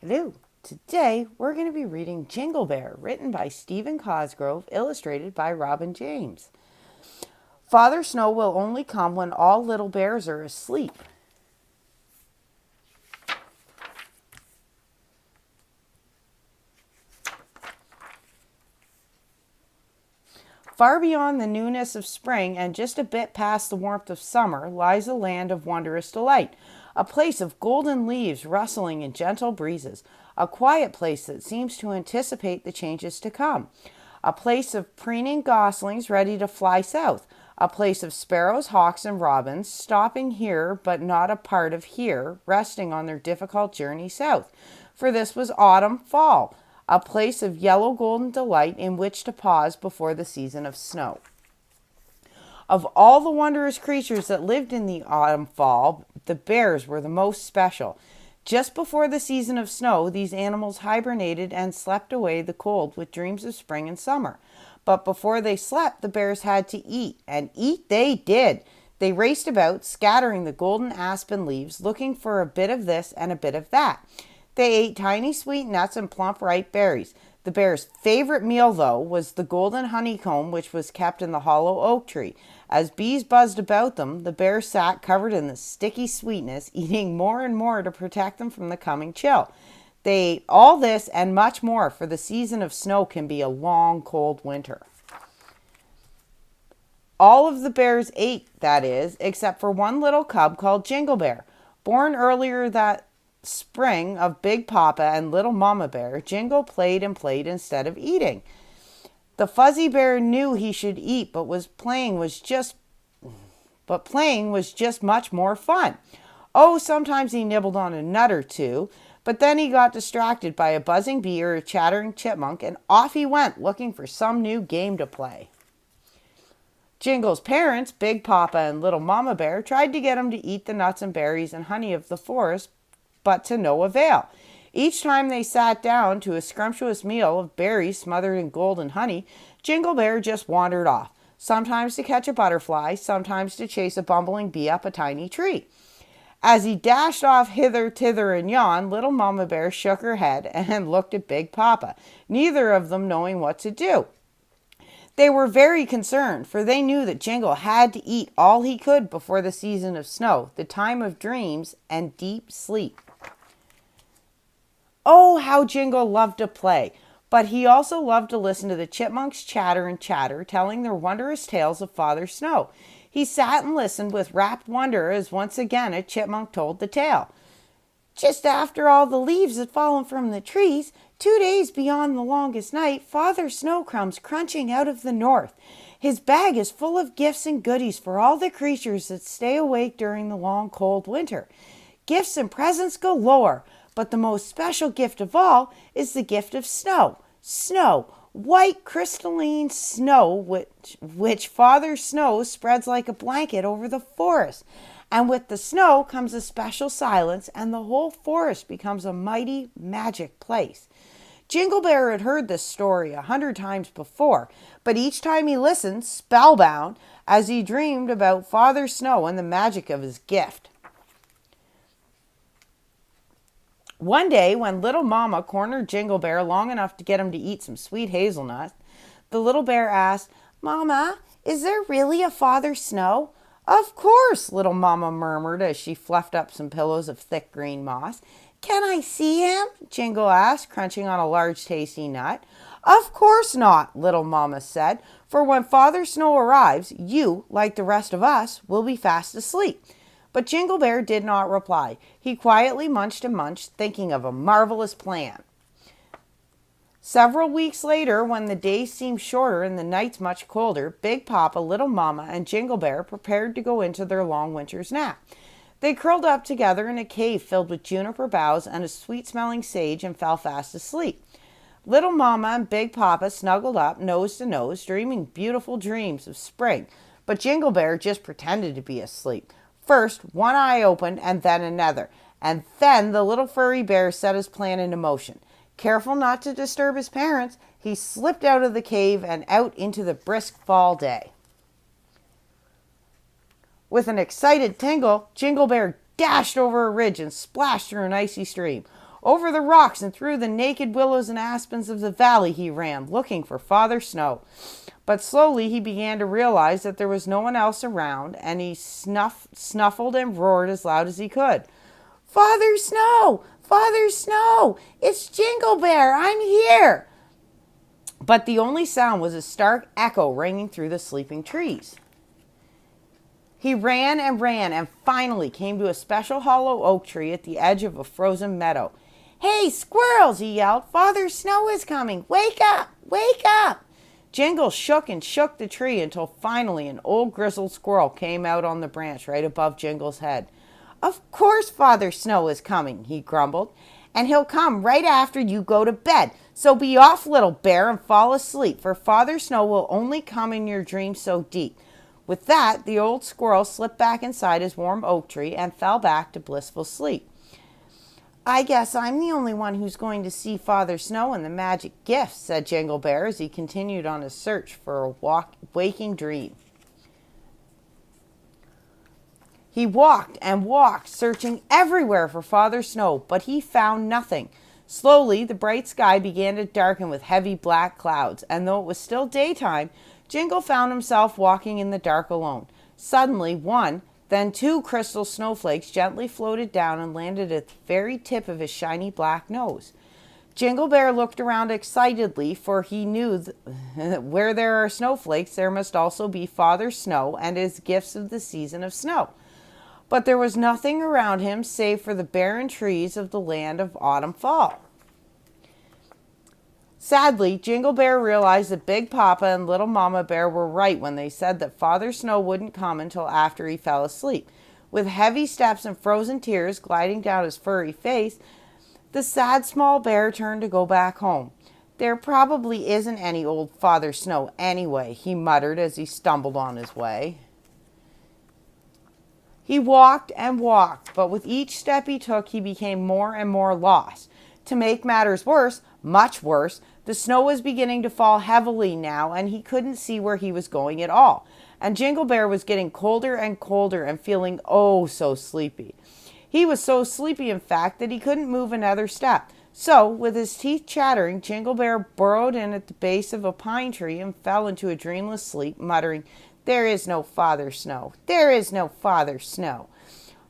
Hello. Today we're going to be reading Jingle Bear, written by Stephen Cosgrove, illustrated by Robin James. Father Snow will only come when all little bears are asleep. Far beyond the newness of spring and just a bit past the warmth of summer lies a land of wondrous delight, a place of golden leaves rustling in gentle breezes, a quiet place that seems to anticipate the changes to come, a place of preening goslings ready to fly south, a place of sparrows, hawks, and robins stopping here but not a part of here, resting on their difficult journey south. For this was autumn, fall, a place of yellow golden delight in which to pause before the season of snow. Of all the wondrous creatures that lived in the autumn fall, the bears were the most special. Just before the season of snow, these animals hibernated and slept away the cold with dreams of spring and summer. But before they slept, the bears had to eat, and eat they did. They raced about, scattering the golden aspen leaves, looking for a bit of this and a bit of that. They ate tiny sweet nuts and plump ripe berries. The bear's favorite meal, though, was the golden honeycomb which was kept in the hollow oak tree. As bees buzzed about them, the bear sat covered in the sticky sweetness, eating more and more to protect them from the coming chill. They ate all this and much more, for the season of snow can be a long, cold winter. All of the bears ate, that is, except for one little cub called Jingle Bear. Born earlier that spring of Big Papa and Little Mama Bear, Jingle played and played instead of eating. The fuzzy bear knew he should eat, but playing was just much more fun. Oh, sometimes he nibbled on a nut or two, but then he got distracted by a buzzing bee or a chattering chipmunk, and off he went looking for some new game to play. Jingle's parents, Big Papa and Little Mama Bear, tried to get him to eat the nuts and berries and honey of the forest, but to no avail. Each time they sat down to a scrumptious meal of berries smothered in golden honey, Jingle Bear just wandered off, sometimes to catch a butterfly, sometimes to chase a bumbling bee up a tiny tree. As he dashed off hither, thither, and yon, Little Mama Bear shook her head and looked at Big Papa, neither of them knowing what to do. They were very concerned, for they knew that Jingle had to eat all he could before the season of snow, the time of dreams and deep sleep. Oh, how Jingle loved to play! But he also loved to listen to the chipmunks chatter and chatter, telling their wondrous tales of Father Snow. He sat and listened with rapt wonder as once again a chipmunk told the tale. Just after all the leaves had fallen from the trees, 2 days beyond the longest night, Father Snow comes crunching out of the north. His bag is full of gifts and goodies for all the creatures that stay awake during the long, cold winter. Gifts and presents galore, but the most special gift of all is the gift of snow. Snow, white crystalline snow, which Father Snow spreads like a blanket over the forest. And with the snow comes a special silence, and the whole forest becomes a mighty magic place. Jingle Bear had heard this story 100 times before, but each time he listened, spellbound, as he dreamed about Father Snow and the magic of his gift. One day, when Little Mama cornered Jingle Bear long enough to get him to eat some sweet hazelnuts, the little bear asked, "Mama, is there really a Father Snow?" "Of course," Little Mama murmured as she fluffed up some pillows of thick green moss. "Can I see him?" Jingle asked, crunching on a large tasty nut. "Of course not," Little Mama said, "for when Father Snow arrives, you, like the rest of us, will be fast asleep." But Jingle Bear did not reply. He quietly munched and munched, thinking of a marvelous plan. Several weeks later, when the days seemed shorter and the nights much colder, Big Papa, Little Mama, and Jingle Bear prepared to go into their long winter's nap. They curled up together in a cave filled with juniper boughs and a sweet-smelling sage and fell fast asleep. Little Mama and Big Papa snuggled up, nose to nose, dreaming beautiful dreams of spring, but Jingle Bear just pretended to be asleep. First, one eye opened and then another, and then the little furry bear set his plan into motion. Careful not to disturb his parents, he slipped out of the cave and out into the brisk fall day. With an excited tingle, Jingle Bear dashed over a ridge and splashed through an icy stream. Over the rocks and through the naked willows and aspens of the valley he ran, looking for Father Snow. But slowly he began to realize that there was no one else around, and he snuffled and roared as loud as he could. Father Snow! Father Snow! It's Jingle Bear! I'm here! But the only sound was a stark echo ringing through the sleeping trees. He ran and finally came to a special hollow oak tree at the edge of a frozen meadow. Hey, squirrels, he yelled. Father Snow is coming. Wake up! Wake up! Jingle shook and shook the tree until finally an old grizzled squirrel came out on the branch right above Jingle's head. Of course Father Snow is coming, he grumbled, and he'll come right after you go to bed. So be off, little bear, and fall asleep, for Father Snow will only come in your dreams so deep. With that, the old squirrel slipped back inside his warm oak tree and fell back to blissful sleep. I guess I'm the only one who's going to see Father Snow and the magic gifts, said Jingle Bear as he continued on his search for a waking dream. He walked and walked, searching everywhere for Father Snow, but he found nothing. Slowly, the bright sky began to darken with heavy black clouds, and though it was still daytime, Jingle found himself walking in the dark alone. Suddenly, one, then two crystal snowflakes gently floated down and landed at the very tip of his shiny black nose. Jingle Bear looked around excitedly, for he knew where there are snowflakes, there must also be Father Snow and his gifts of the season of snow. But there was nothing around him save for the barren trees of the land of autumn fall. Sadly, Jingle Bear realized that Big Papa and Little Mama Bear were right when they said that Father Snow wouldn't come until after he fell asleep. With heavy steps and frozen tears gliding down his furry face, the sad small bear turned to go back home. There probably isn't any old Father Snow anyway, he muttered as he stumbled on his way. He walked and walked, but with each step he took, he became more and more lost. To make matters worse, much worse, the snow was beginning to fall heavily now, and he couldn't see where he was going at all. And Jingle Bear was getting colder and colder and feeling oh so sleepy. He was so sleepy, in fact, that he couldn't move another step. So, with his teeth chattering, Jingle Bear burrowed in at the base of a pine tree and fell into a dreamless sleep, muttering, There is no Father Snow. There is no Father Snow.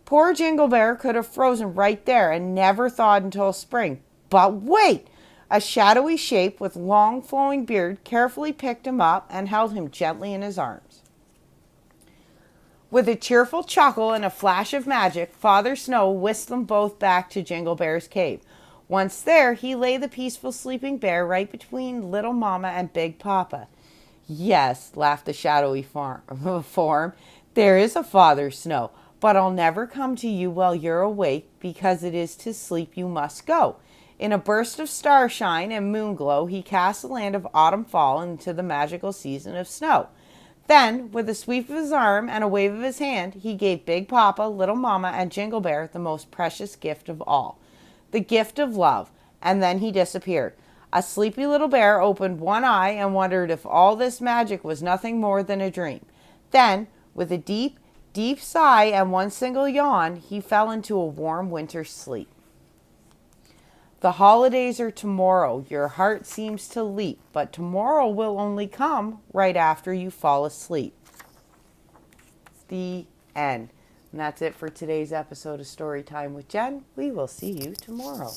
Poor Jingle Bear could have frozen right there and never thawed until spring. But wait! A shadowy shape with long flowing beard carefully picked him up and held him gently in his arms. With a cheerful chuckle and a flash of magic, Father Snow whisked them both back to Jingle Bear's cave. Once there, he lay the peaceful sleeping bear right between Little Mama and Big Papa. Yes, laughed the shadowy form, there is a Father Snow, but I'll never come to you while you're awake, because it is to sleep you must go. In a burst of starshine and moonglow, he cast the land of autumn fall into the magical season of snow. Then, with a sweep of his arm and a wave of his hand, he gave Big Papa, Little Mama, and Jingle Bear the most precious gift of all, the gift of love, and then he disappeared. A sleepy little bear opened one eye and wondered if all this magic was nothing more than a dream. Then, with a deep, deep sigh and one single yawn, he fell into a warm winter sleep. The holidays are tomorrow, your heart seems to leap, but tomorrow will only come right after you fall asleep. The end. And that's it for today's episode of Storytime with Jen. We will see you tomorrow.